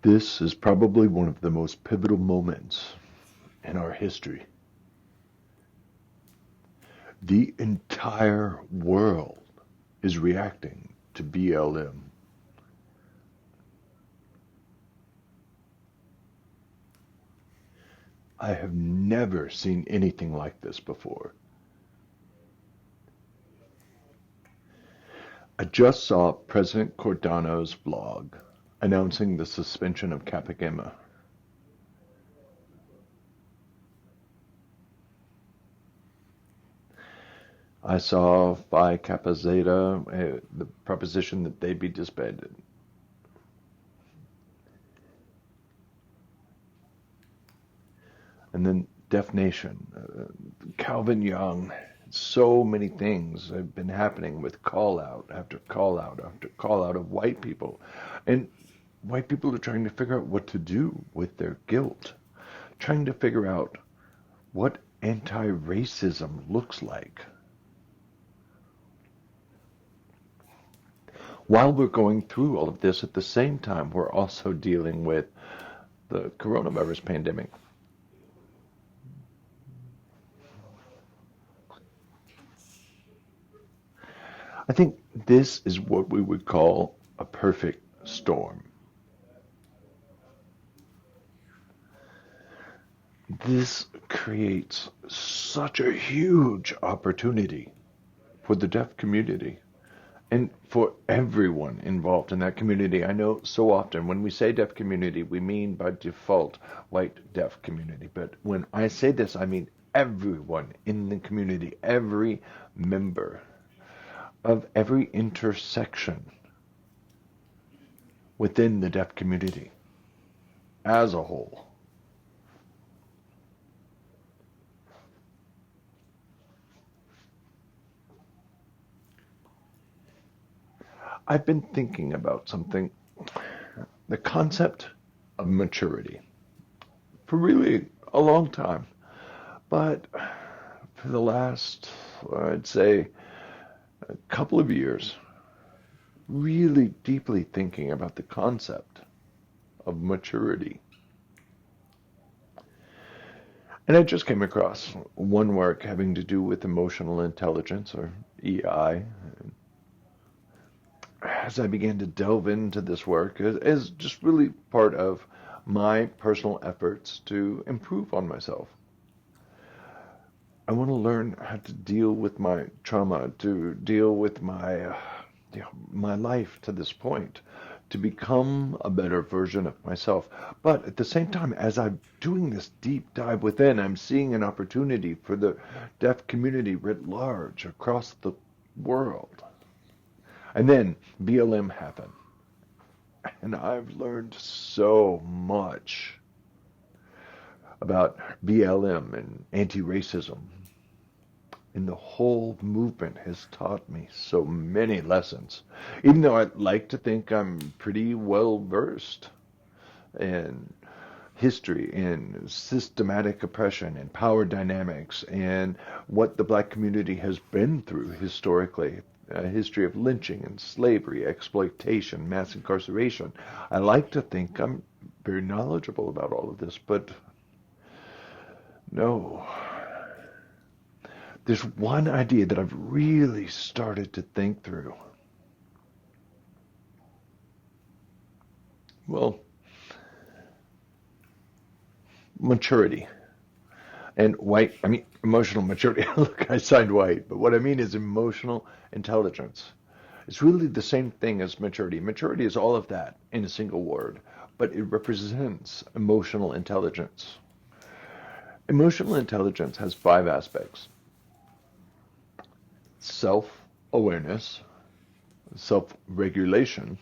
This is probably one of the most pivotal moments in our history. The entire world is reacting to BLM. I have never seen anything like this before. I just saw President Cardano's blog announcing the suspension of Kappa Gamma. I saw Phi Kappa Zeta, the proposition that they be disbanded. And then Deaf Nation, Calvin Young, so many things have been happening with call out after call out after call out of white people. And white people are trying to figure out what to do with their guilt, trying to figure out what anti-racism looks like. While we're going through all of this, at the same time, we're also dealing with the coronavirus pandemic. I think this is what we would call a perfect storm. This creates such a huge opportunity for the deaf community and for everyone involved in that community. I know so often when we say deaf community, we mean by default white deaf community. But when I say this, I mean everyone in the community, every member of every intersection within the deaf community as a whole. I've been thinking about something, the concept of maturity, for really a long time. But for the last, I'd say, a couple of years, really deeply thinking about the concept of maturity. And I just came across one work having to do with emotional intelligence, or EI. As I began to delve into this work, as just really part of my personal efforts to improve on myself. I want to learn how to deal with my trauma, to deal with my my life to this point, to become a better version of myself. But at the same time, as I'm doing this deep dive within, I'm seeing an opportunity for the deaf community writ large across the world. And then BLM happened. And I've learned so much about BLM and anti-racism. And the whole movement has taught me so many lessons. Even though I like to think I'm pretty well versed in history and systematic oppression and power dynamics and what the black community has been through historically, a history of lynching and slavery, exploitation, mass incarceration. I like to think I'm very knowledgeable about all of this, but no. There's one idea that I've really started to think through. Well, maturity. And white, I mean, emotional maturity. Look, I signed white, but what I mean is emotional intelligence. It's really the same thing as maturity. Maturity is all of that in a single word, but it represents emotional intelligence. Emotional intelligence has 5 aspects: self-awareness, self-regulation,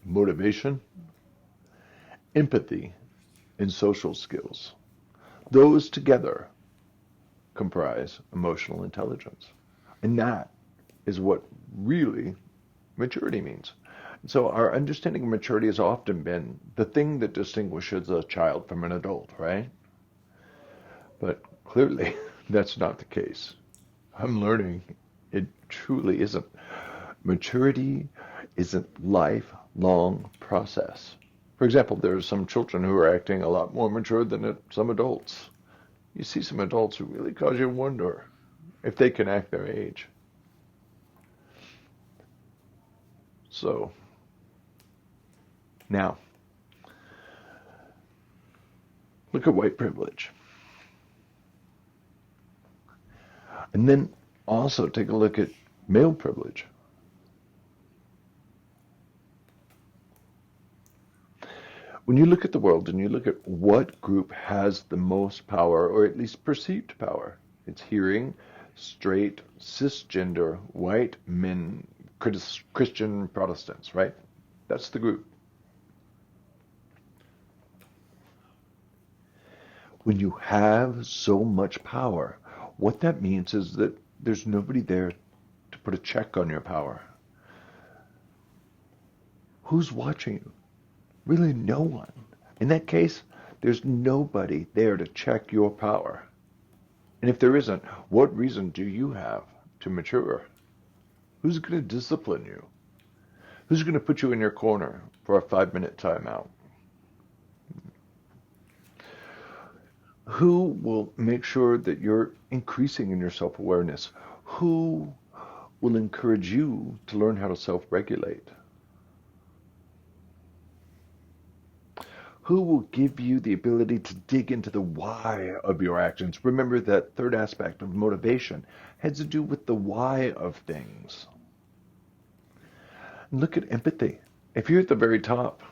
motivation, empathy, and social skills. Those together comprise emotional intelligence. And that is what really maturity means. So our understanding of maturity has often been the thing that distinguishes a child from an adult, right? But clearly that's not the case. I'm learning it truly isn't. Maturity is a lifelong process. For example, there are some children who are acting a lot more mature than some adults. You see some adults who really cause you to wonder if they can act their age. So, now, look at white privilege. And then also take a look at male privilege. When you look at the world and you look at what group has the most power, or at least perceived power, it's hearing, straight, cisgender, white men, Christian Protestants, right? That's the group. When you have so much power, what that means is that there's nobody there to put a check on your power. Who's watching you? Really no one. In that case, there's nobody there to check your power. And if there isn't, what reason do you have to mature? Who's going to discipline you? Who's going to put you in your corner for a 5-minute timeout? Who will make sure that you're increasing in your self-awareness? Who will encourage you to learn how to self-regulate? Who will give you the ability to dig into the why of your actions? Remember that third aspect of motivation has to do with the why of things. And look at empathy. If you're at the very top,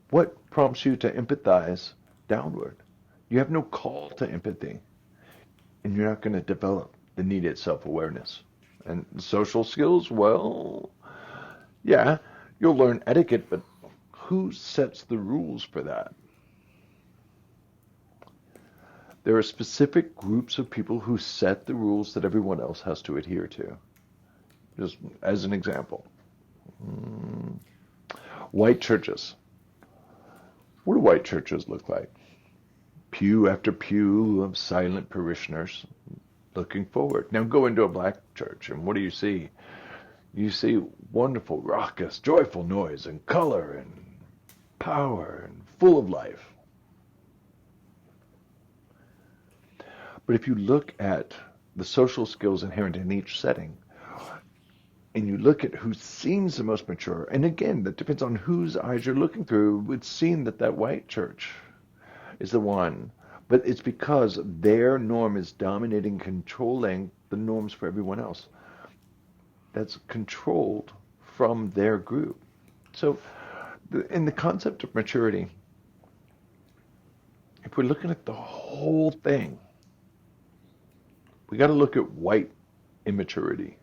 what prompts you to empathize downward? You have no call to empathy, and you're not going to develop the needed self-awareness. And social skills, well, yeah, you'll learn etiquette, but who sets the rules for that? There are specific groups of people who set the rules that everyone else has to adhere to. Just as an example, white churches. What do white churches look like? Pew after pew of silent parishioners looking forward. Now go into a black church, and what do you see? You see wonderful, raucous, joyful noise and color and power and full of life. But if you look at the social skills inherent in each setting, and you look at who seems the most mature, and again, that depends on whose eyes you're looking through, it would seem that that white church is the one. But it's because their norm is dominating, controlling the norms for everyone else. That's controlled from their group. So in the concept of maturity, if we're looking at the whole thing, we got to look at white immaturity.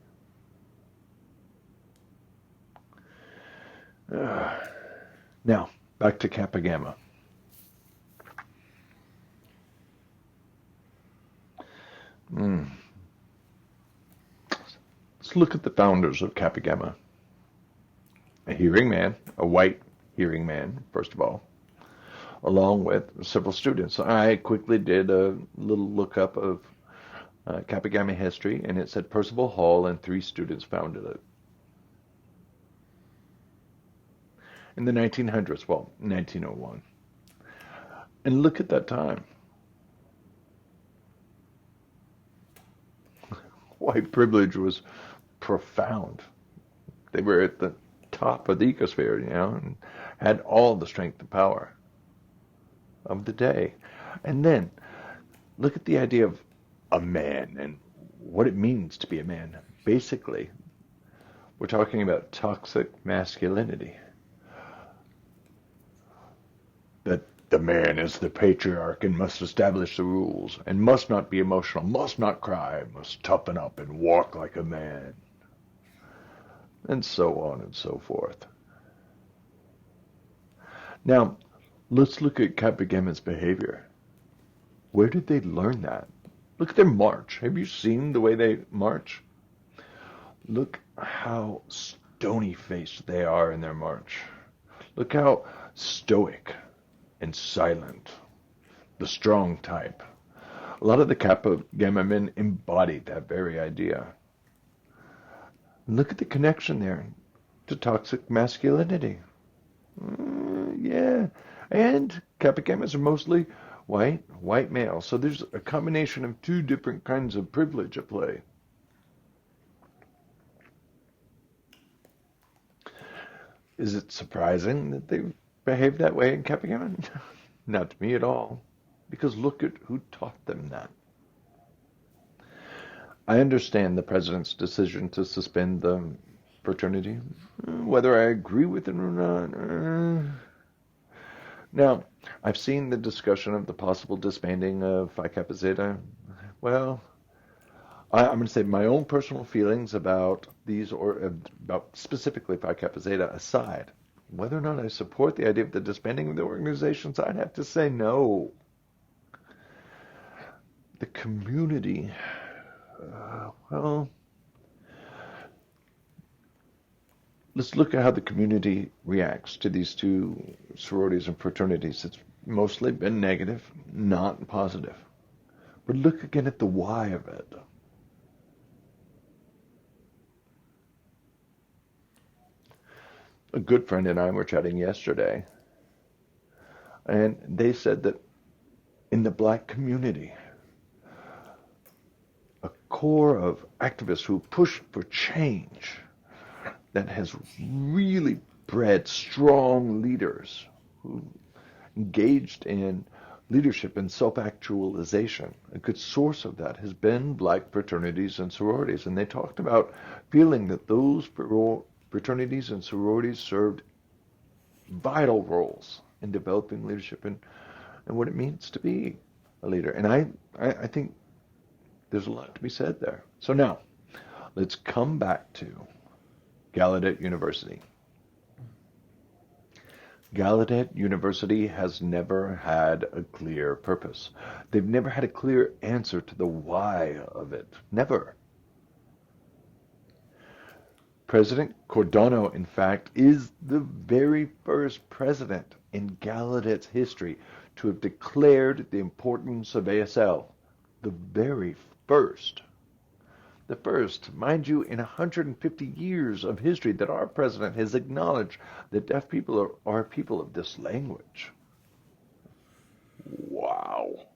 Now, back to Kappa Gamma. Let's look at the founders of Kappa Gamma. A hearing man, a white hearing man, first of all, along with several students. I quickly did a little lookup of Kappa Gamma history, and it said Percival Hall and 3 students founded it. In the 1900s, well, 1901. And look at that time. White privilege was profound. They were at the top of the ecosphere, and had all the strength and power of the day. And then look at the idea of a man and what it means to be a man. Basically, we're talking about toxic masculinity. That the man is the patriarch and must establish the rules and must not be emotional, must not cry, must toughen up and walk like a man, and so on and so forth. Now, let's look at Kappa Gamma's behavior. Where did they learn that? Look at their march. Have you seen the way they march? Look how stony-faced they are in their march. Look how stoic and silent, the strong type. A lot of the Kappa Gamma men embodied that very idea. Look at the connection there to toxic masculinity. Yeah. And Kappa Gammas are mostly white males. So there's a combination of two different kinds of privilege at play. Is it surprising that they behave that way in Kappa Gamma? Not to me at all. Because look at who taught them that. I understand the president's decision to suspend the fraternity, whether I agree with it or not. Now, I've seen the discussion of the possible disbanding of Phi Kappa Zeta. Well, I'm going to say my own personal feelings about these, or about specifically Phi Kappa Zeta aside, whether or not I support the idea of the disbanding of the organizations, I'd have to say no. The community, well, let's look at how the community reacts to these two sororities and fraternities. It's mostly been negative, not positive. But look again at the why of it. A good friend and I were chatting yesterday, and they said that in the black community, a core of activists who push for change that has really bred strong leaders who engaged in leadership and self-actualization. A good source of that has been black fraternities and sororities, and they talked about feeling that those fraternities and sororities served vital roles in developing leadership and what it means to be a leader. And I think there's a lot to be said there. So now, let's come back to Gallaudet University. Gallaudet University has never had a clear purpose. They've never had a clear answer to the why of it. Never. President Cordano, in fact, is the very first president in Gallaudet's history to have declared the importance of ASL. The very first. The first, mind you, in 150 years of history that our president has acknowledged that deaf people are people of this language. Wow.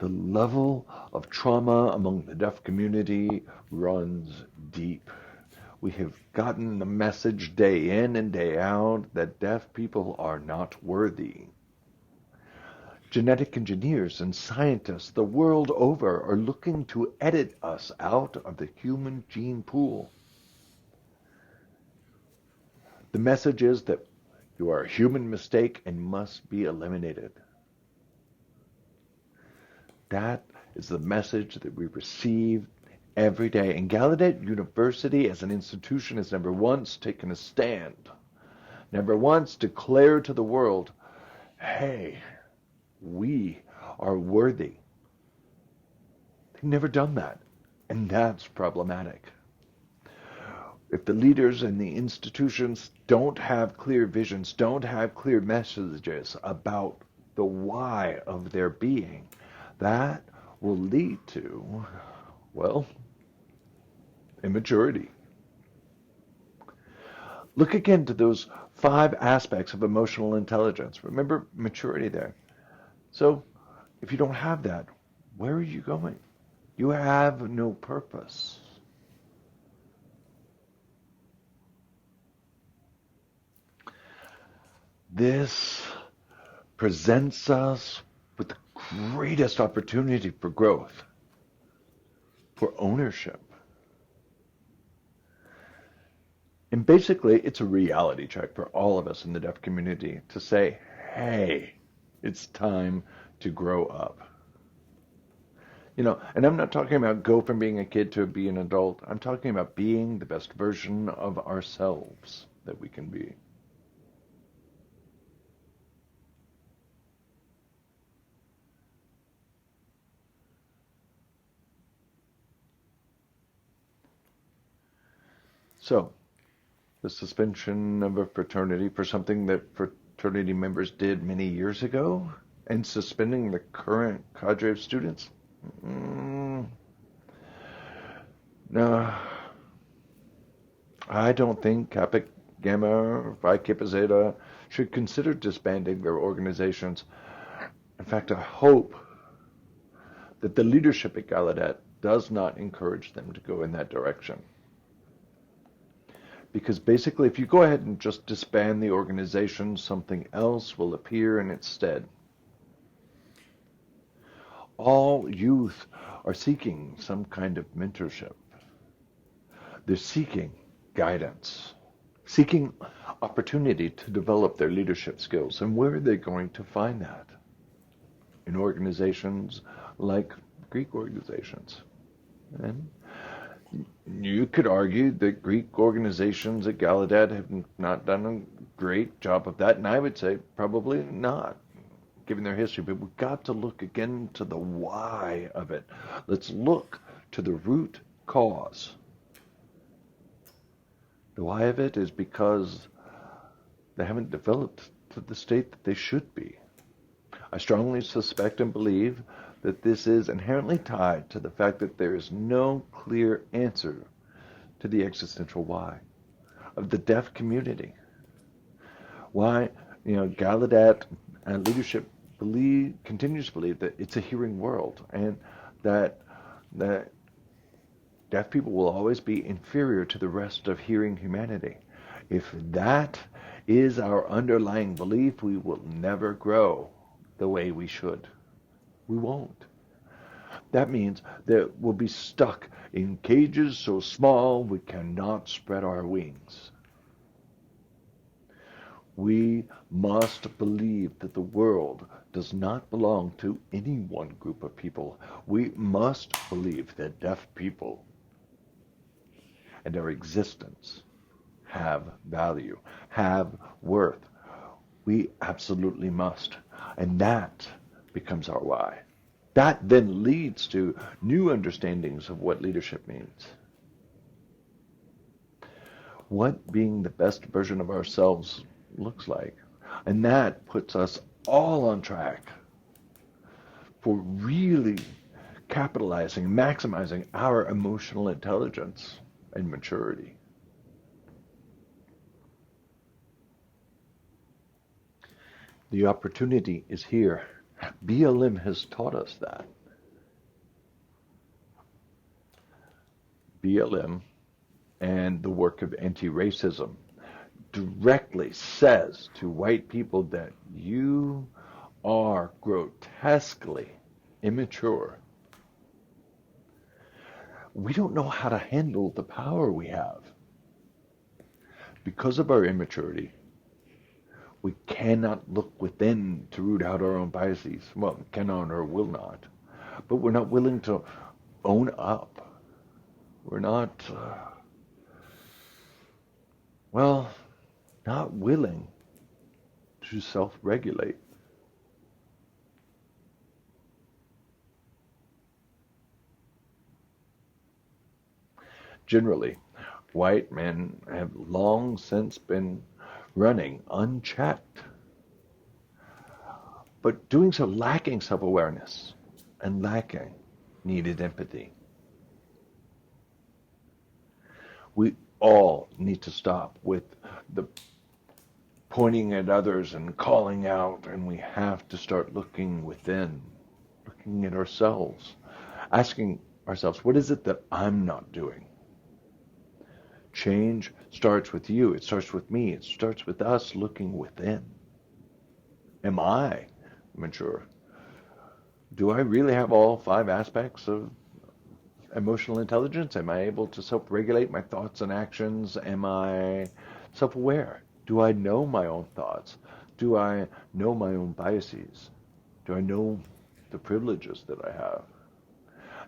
The level of trauma among the deaf community runs deep. We have gotten the message day in and day out that deaf people are not worthy. Genetic engineers and scientists the world over are looking to edit us out of the human gene pool. The message is that you are a human mistake and must be eliminated. That is the message that we receive every day. And Gallaudet University as an institution has never once taken a stand, never once declared to the world, hey, we are worthy. They've never done that, and that's problematic. If the leaders and the institutions don't have clear visions, don't have clear messages about the why of their being, that will lead to, well, immaturity. Look again to those 5 aspects of emotional intelligence. Remember maturity there. So, if you don't have that, where are you going? You have no purpose. This presents us with the greatest opportunity for growth, for ownership. And basically, it's a reality check for all of us in the deaf community to say, hey, it's time to grow up. You know, and I'm not talking about go from being a kid to be an adult. I'm talking about being the best version of ourselves that we can be. So, the suspension of a fraternity for something that fraternity members did many years ago, and suspending the current cadre of students? No, I don't think Kappa Gamma, Phi Kappa Zeta should consider disbanding their organizations. In fact, I hope that the leadership at Gallaudet does not encourage them to go in that direction. Because basically, if you go ahead and just disband the organization, something else will appear in its stead. All youth are seeking some kind of mentorship. They're seeking guidance, seeking opportunity to develop their leadership skills. And where are they going to find that? In organizations like Greek organizations. And you could argue that Greek organizations at Gallaudet have not done a great job of that, and I would say probably not, given their history. But we've got to look again to the why of it. Let's look to the root cause. The why of it is because they haven't developed to the state that they should be. I strongly suspect and believe that this is inherently tied to the fact that there is no clear answer to the existential why of the deaf community. Why, Gallaudet and leadership continues to believe that it's a hearing world, and that deaf people will always be inferior to the rest of hearing humanity. If that is our underlying belief, we will never grow the way we should. We won't. That means that we'll be stuck in cages so small we cannot spread our wings. We must believe that the world does not belong to any one group of people. We must believe that deaf people and their existence have value, have worth. We absolutely must. And that becomes our why. That then leads to new understandings of what leadership means. What being the best version of ourselves looks like. And that puts us all on track for really capitalizing, maximizing our emotional intelligence and maturity. The opportunity is here. BLM has taught us that. BLM and the work of anti-racism directly says to white people that you are grotesquely immature. We don't know how to handle the power we have. Because of our immaturity, we cannot look within to root out our own biases. Well, cannot or will not. But we're not willing to own up. We're not, not willing to self-regulate. Generally, white men have long since been running unchecked, but doing so lacking self-awareness and lacking needed empathy. We all need to stop with the pointing at others and calling out, and we have to start looking within, looking at ourselves, asking ourselves, what is it that I'm not doing? Change starts with you. It starts with me. It starts with us looking within. Am I mature? Do I really have all 5 aspects of emotional intelligence? Am I able to self-regulate my thoughts and actions? Am I self-aware? Do I know my own thoughts? Do I know my own biases? Do I know the privileges that I have?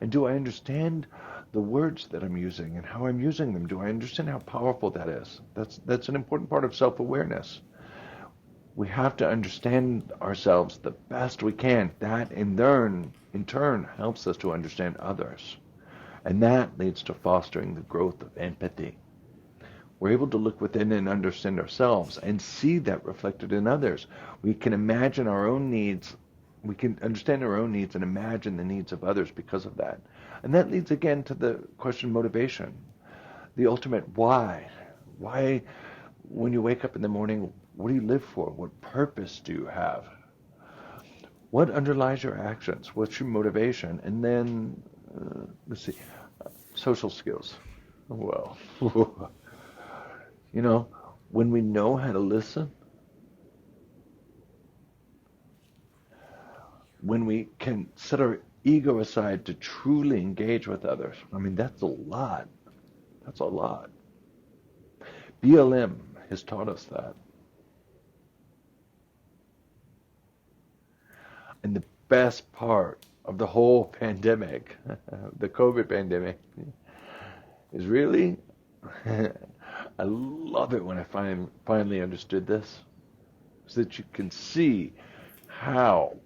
And do I understand the words that I'm using and how I'm using them? Do I understand how powerful that is? That's an important part of self-awareness. We have to understand ourselves the best we can. That in turn helps us to understand others. And that leads to fostering the growth of empathy. We're able to look within and understand ourselves and see that reflected in others. We can imagine our own needs. We can understand our own needs and imagine the needs of others because of that. And that leads again to the question of motivation. The ultimate why. Why when you wake up in the morning, what do you live for? What purpose do you have? What underlies your actions? What's your motivation? And then, let's see, social skills. Well, you know, when we know how to listen, when we can set our ego aside to truly engage with others, I mean, that's a lot. That's a lot. BLM has taught us that. And the best part of the whole pandemic, the COVID pandemic, is really, I love it when I finally understood this, is that you can see how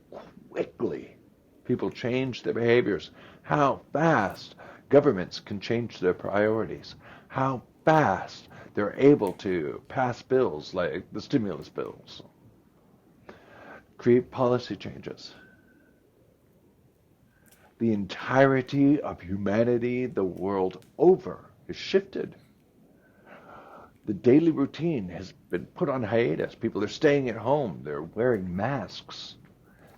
quickly people change their behaviors, how fast governments can change their priorities, how fast they're able to pass bills like the stimulus bills, create policy changes. The entirety of humanity the world over is shifted. The daily routine has been put on hiatus. People are staying at home. They're wearing masks,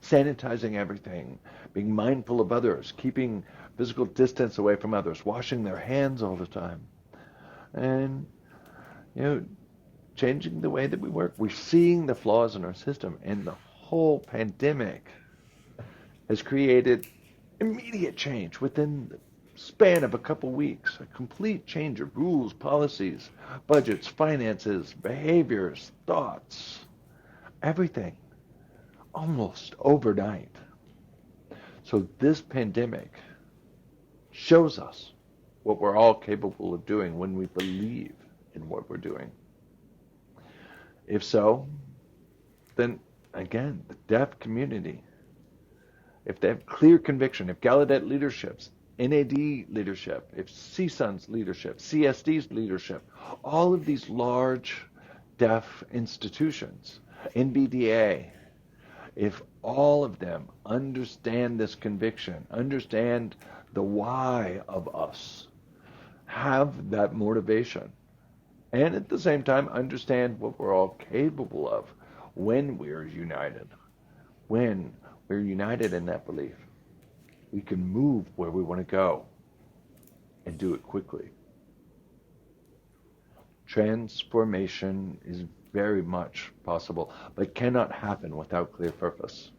sanitizing everything, being mindful of others, keeping physical distance away from others, washing their hands all the time. And, changing the way that we work. We're seeing the flaws in our system, and the whole pandemic has created immediate change within the span of a couple weeks, a complete change of rules, policies, budgets, finances, behaviors, thoughts, everything, almost overnight. So this pandemic shows us what we're all capable of doing when we believe in what we're doing. If so, then again, the deaf community, if they have clear conviction, if Gallaudet leadership's, NAD leadership, if CSUN's leadership, CSD's leadership, all of these large deaf institutions, NBDA, if all of them understand this conviction, understand the why of us, have that motivation, and at the same time understand what we're all capable of when we're united, when we're united in that belief, we can move where we want to go and do it quickly. Transformation is very much possible, but cannot happen without clear purpose.